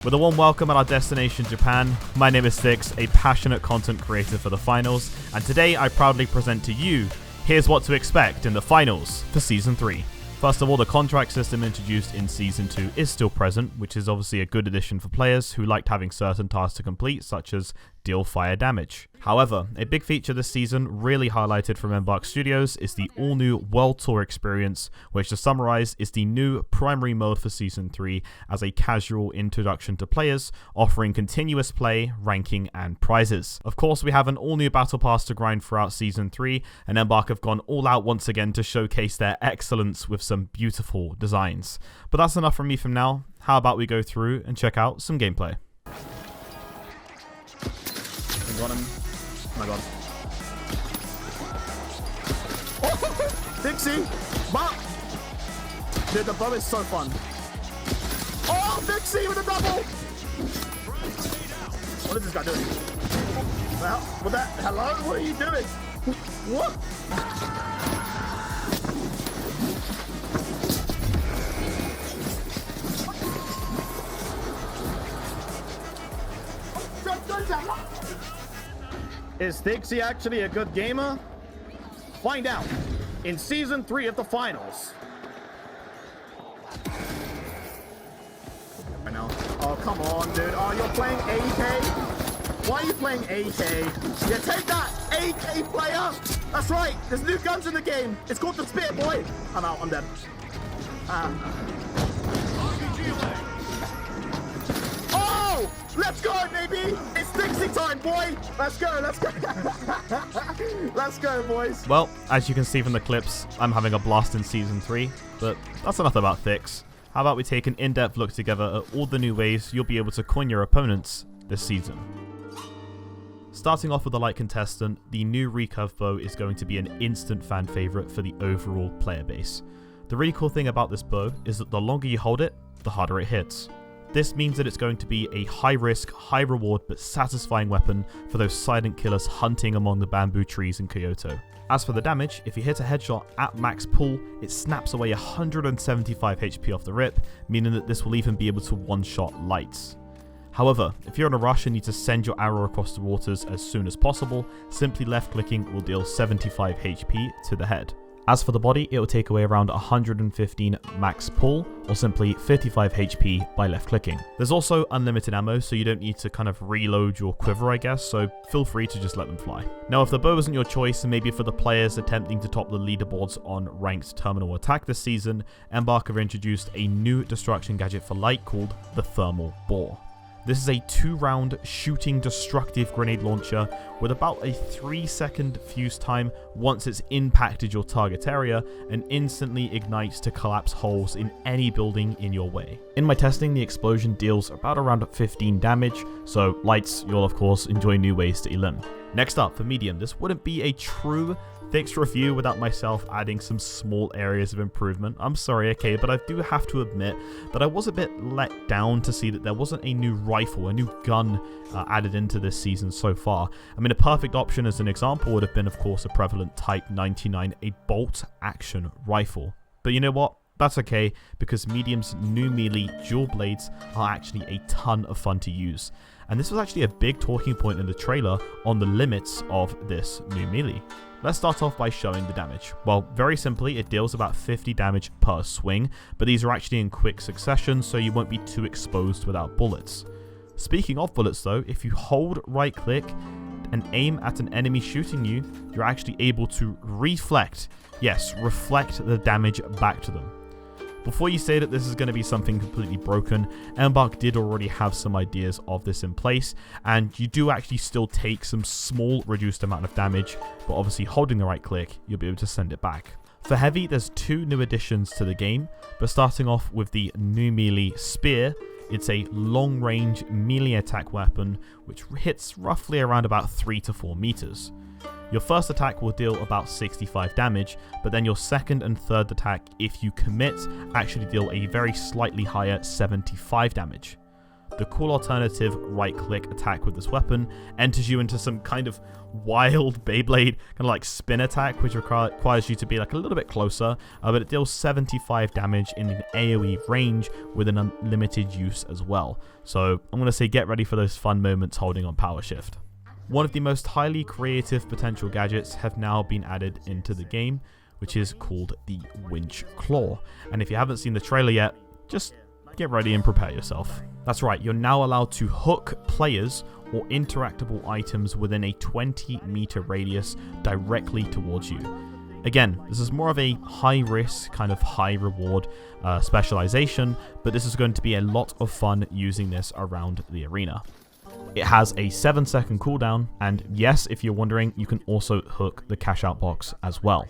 With a warm welcome at our destination, Japan, my name is THiiXY, a passionate content creator for the finals, and today I proudly present to you, here's what to expect in the finals for Season 3. First of all, the contract system introduced in Season 2 is still present, which is obviously a good addition for players who liked having certain tasks to complete, such as deal fire damage. However, a big feature this season, really highlighted from Embark Studios, is the all-new World Tour experience, which to summarize is the new primary mode for Season 3 as a casual introduction to players, offering continuous play, ranking, and prizes. Of course, we have an all-new battle pass to grind throughout Season 3, and Embark have gone all out once again to showcase their excellence with some beautiful designs. But that's enough from me for now. How about we go through and check out some gameplay. Got him. Oh my god. Oh, THiiXY! Bop! Dude, the bow is so fun. Oh, THiiXY with a double! What is this guy doing? Well, what that? Hello? What are you doing? What? Is THiiXY actually a good gamer? Find out in Season 3 of the finals. Right now. Oh, come on, dude. Oh, you're playing AK? Why are you playing AK? Yeah, take that, AK player. That's right. There's new guns in the game. It's called the Spit, boy. I'm out. I'm dead. Oh, let's go, baby. It's THiiXY time, boy. Let's go. Let's go. Let's go, boys. Well, as you can see from the clips, I'm having a blast in Season 3, but that's enough about THiiXY. How about we take an in-depth look together at all the new ways you'll be able to coin your opponents this season. Starting off with the light contestant, the new recurve bow is going to be an instant fan favorite for the overall player base. The really cool thing about this bow is that the longer you hold it, the harder it hits. This means that it's going to be a high risk, high reward, but satisfying weapon for those silent killers hunting among the bamboo trees in Kyoto. As for the damage, if you hit a headshot at max pull, it snaps away 175 HP off the rip, meaning that this will even be able to one-shot lights. However, if you're in a rush and need to send your arrow across the waters as soon as possible, simply left-clicking will deal 75 HP to the head. As for the body, it will take away around 115 max pull, or simply 55 HP by left clicking. There's also unlimited ammo, so you don't need to kind of reload your quiver, I guess, so feel free to just let them fly. Now, if the bow isn't your choice, and maybe for the players attempting to top the leaderboards on ranked terminal attack this season, Embark have introduced a new destruction gadget for light called the Thermal Bore. This is a 2-round shooting destructive grenade launcher with about a 3-second fuse time once it's impacted your target area and instantly ignites to collapse holes in any building in your way. In my testing, the explosion deals about around 15 damage, so lights, you'll of course enjoy new ways to elim. Next up, for medium, this wouldn't be a true THiiXY review without myself adding some small areas of improvement. I'm sorry, okay, but I do have to admit that I was a bit let down to see that there wasn't a new rifle, a new gun added into this season so far. I mean, a perfect option as an example would have been, of course, a prevalent Type 99, a bolt action rifle. But you know what? That's okay, because medium's new melee dual blades are actually a ton of fun to use. And this was actually a big talking point in the trailer on the limits of this new melee. Let's start off by showing the damage. Well, very simply, it deals about 50 damage per swing, but these are actually in quick succession, so you won't be too exposed without bullets. Speaking of bullets though, if you hold right click and aim at an enemy shooting you, you're actually able to reflect the damage back to them. Before you say that this is going to be something completely broken, Embark did already have some ideas of this in place, and you do actually still take some small reduced amount of damage, but obviously holding the right click, you'll be able to send it back. For heavy, there's 2 new additions to the game, but starting off with the new melee spear, it's a long-range melee attack weapon which hits roughly around about 3 to 4 meters. Your first attack will deal about 65 damage, but then your second and third attack, if you commit, actually deal a very slightly higher 75 damage. the cool alternative right-click attack with this weapon enters you into some kind of wild Beyblade kind of like spin attack, which requires you to be like a little bit closer, but it deals 75 damage in an AoE range with an unlimited use as well. So I'm going to say get ready for those fun moments holding on power shift. One of the most highly creative potential gadgets have now been added into the game, which is called the Winch Claw. And if you haven't seen the trailer yet, just get ready and prepare yourself. That's right, you're now allowed to hook players or interactable items within a 20-meter radius directly towards you. Again, this is more of a high-risk, kind of high-reward specialization, but this is going to be a lot of fun using this around the arena. It has a 7-second cooldown, and yes, if you're wondering, you can also hook the cash out box as well.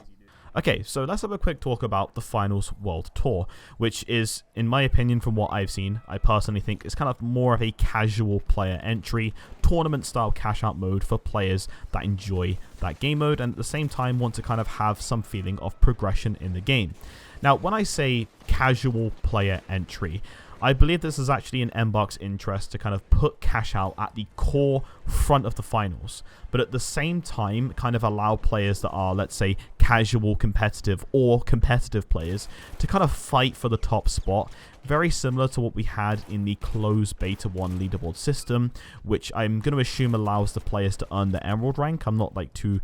Okay, so let's have a quick talk about the Finals World Tour, which is, in my opinion, from what I've seen, I personally think is kind of more of a casual player entry, tournament-style cash-out mode for players that enjoy that game mode and at the same time want to kind of have some feeling of progression in the game. Now, when I say casual player entry, I believe this is actually in Embark's interest to kind of put cash out at the core front of the finals, but at the same time kind of allow players that are, let's say, casual competitive or competitive players to kind of fight for the top spot, very similar to what we had in the closed beta 1 leaderboard system, which I'm going to assume allows the players to earn the emerald rank. I'm not like too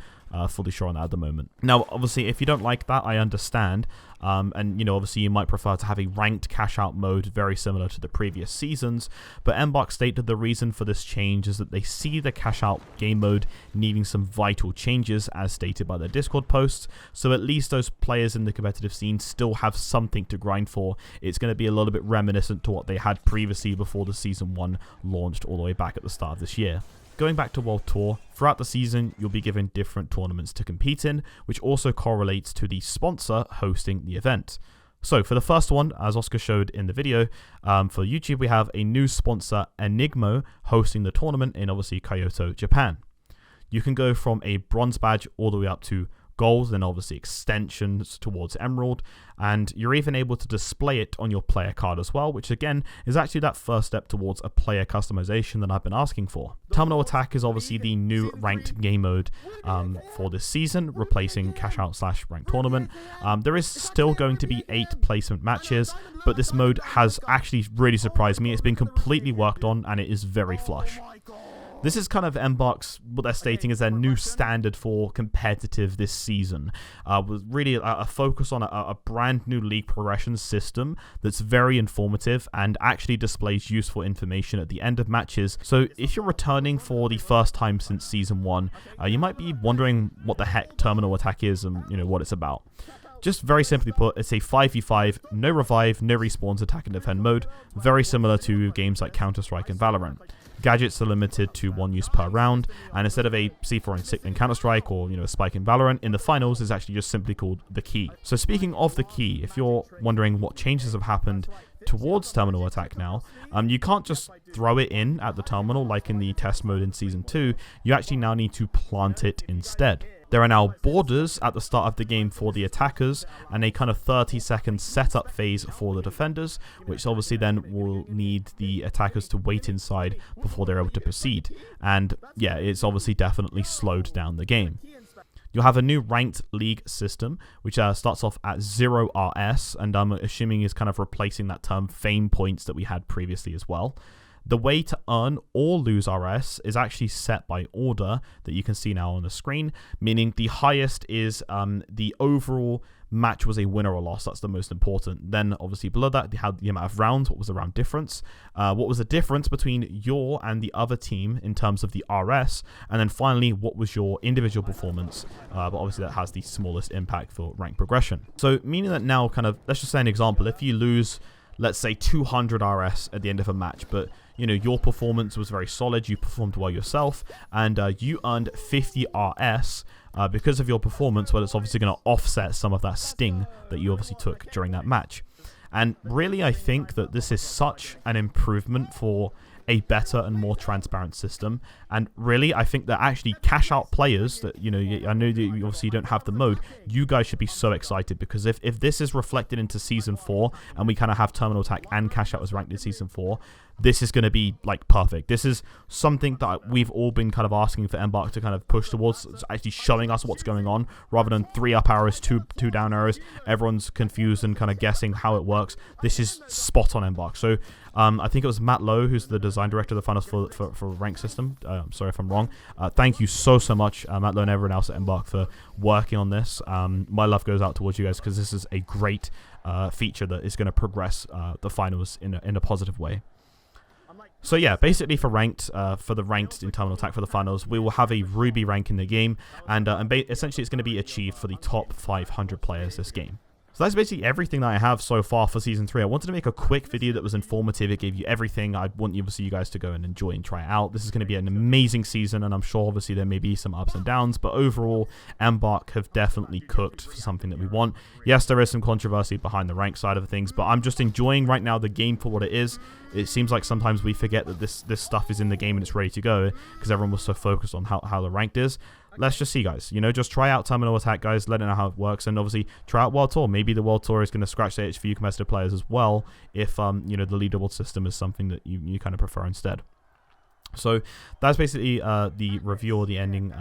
fully sure on that at the moment. Now, obviously, if you don't like that, I understand. And, you know, obviously you might prefer to have a ranked cash out mode very similar to the previous seasons, but Embark stated the reason for this change is that they see the cash out game mode needing some vital changes as stated by their Discord posts, so at least those players in the competitive scene still have something to grind for. It's going to be a little bit reminiscent to what they had previously before the Season 1 launched all the way back at the start of this year. Going back to World Tour, throughout the season, you'll be given different tournaments to compete in, which also correlates to the sponsor hosting the event. So for the first one, as Oscar showed in the video, for YouTube, we have a new sponsor, Enigmo, hosting the tournament in obviously Kyoto, Japan. You can go from a bronze badge all the way up to gold, then obviously extensions towards emerald, and you're even able to display it on your player card as well, which again is actually that first step towards a player customization that I've been asking for. Terminal Attack is obviously the new ranked game mode for this season, replacing cash out / ranked tournament. There is still going to be 8 placement matches, but this mode has actually really surprised me. It's been completely worked on and it is very flush. This is kind of Embark's, what they're stating is their new standard for competitive this season, with really a focus on a brand new league progression system that's very informative and actually displays useful information at the end of matches. So if you're returning for the first time since Season 1, you might be wondering what the heck Terminal Attack is and you know what it's about. Just very simply put, it's a 5v5, no revive, no respawns attack and defend mode, very similar to games like Counter-Strike and Valorant. Gadgets are limited to 1 use per round, and instead of a C4 in Counter-Strike or a Spike in Valorant, in the finals is actually just simply called the key. So speaking of the key, if you're wondering what changes have happened towards Terminal Attack now, you can't just throw it in at the terminal like in the test mode in Season 2, you actually now need to plant it instead. There are now borders at the start of the game for the attackers and a kind of 30-second setup phase for the defenders, which obviously then will need the attackers to wait inside before they're able to proceed. And yeah, it's obviously definitely slowed down the game. You'll have a new ranked league system, which starts off at 0 RS, and I'm assuming is kind of replacing that term fame points that we had previously as well. The way to earn or lose RS is actually set by order that you can see now on the screen, meaning the highest is the overall match was a win or a loss. That's the most important. Then obviously below that, they had the amount of rounds, what was the round difference, what was the difference between your and the other team in terms of the RS, and then finally, what was your individual performance, but obviously that has the smallest impact for rank progression. So meaning that now kind of, let's just say an example, if you lose, let's say 200 RS at the end of a match, but your performance was very solid, you performed well yourself, and you earned 50 RS because of your performance, well, it's obviously going to offset some of that sting that you obviously took during that match. And really, I think that this is such an improvement for a better and more transparent system. And really, I think that actually cash out players that, I know that you obviously don't have the mode, you guys should be so excited, because if this is reflected into Season 4 and we kind of have Terminal Attack and cash out as ranked in Season 4, this is going to be like perfect. This is something that we've all been kind of asking for Embark to kind of push towards, actually showing us what's going on rather than 3 up arrows, 2 down arrows. Everyone's confused and kind of guessing how it works. This is spot on Embark. So I think it was Matt Lowe, who's the design director of the finals for rank system. I'm sorry if I'm wrong. Thank you so much, Matt Lowe and everyone else at Embark, for working on this. My love goes out towards you guys because this is a great feature that is going to progress the finals in a positive way. So yeah, basically for the ranked in terminal attack for the finals, we will have a Ruby rank in the game, and essentially it's going to be achieved for the top 500 players this game. So that's basically everything that I have so far for Season 3. I wanted to make a quick video that was informative. It gave you everything. I want obviously you guys to go and enjoy and try it out. This is going to be an amazing season, and I'm sure obviously there may be some ups and downs, but overall, Embark have definitely cooked for something that we want. Yes, there is some controversy behind the rank side of things, but I'm just enjoying right now the game for what it is. It seems like sometimes we forget that this stuff is in the game and it's ready to go because everyone was so focused on how the ranked is. Let's just see, guys. You know, just try out Terminal Attack, guys. Let it know how it works. And obviously, try out World Tour. Maybe the World Tour is going to scratch the itch for you competitive players as well if, you know, the leaderboard system is something that you kind of prefer instead. So that's basically the review or the ending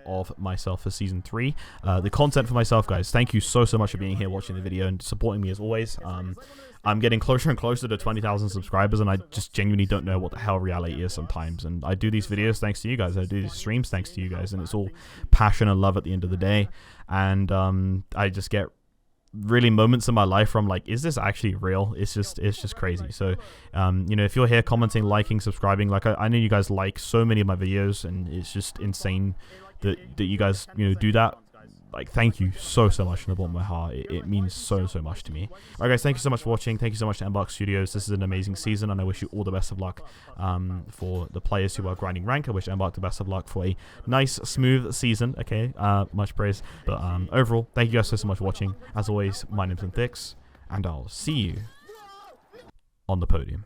of myself for Season 3. The content for myself, guys. Thank you so much for being here, watching the video, and supporting me as always. I'm getting closer and closer to 20,000 subscribers, and I just genuinely don't know what the hell reality is sometimes. And I do these videos thanks to you guys. I do these streams thanks to you guys, and it's all passion and love at the end of the day. And I just get really moments in my life where I'm like, is this actually real? It's just crazy. So you know, if you're here commenting, liking, subscribing, like I know you guys like so many of my videos, and it's just insane that you guys, you know, do that. Like, thank you so much from the bottom of my heart. It means so much to me. Alright guys, thank you so much for watching. Thank you so much to Embark Studios. This is an amazing season, and I wish you all the best of luck for the players who are grinding rank. I wish Embark the best of luck for a nice, smooth season. Okay, much praise. But overall, thank you guys so much for watching. As always, my name's THiiXY, and I'll see you on the podium.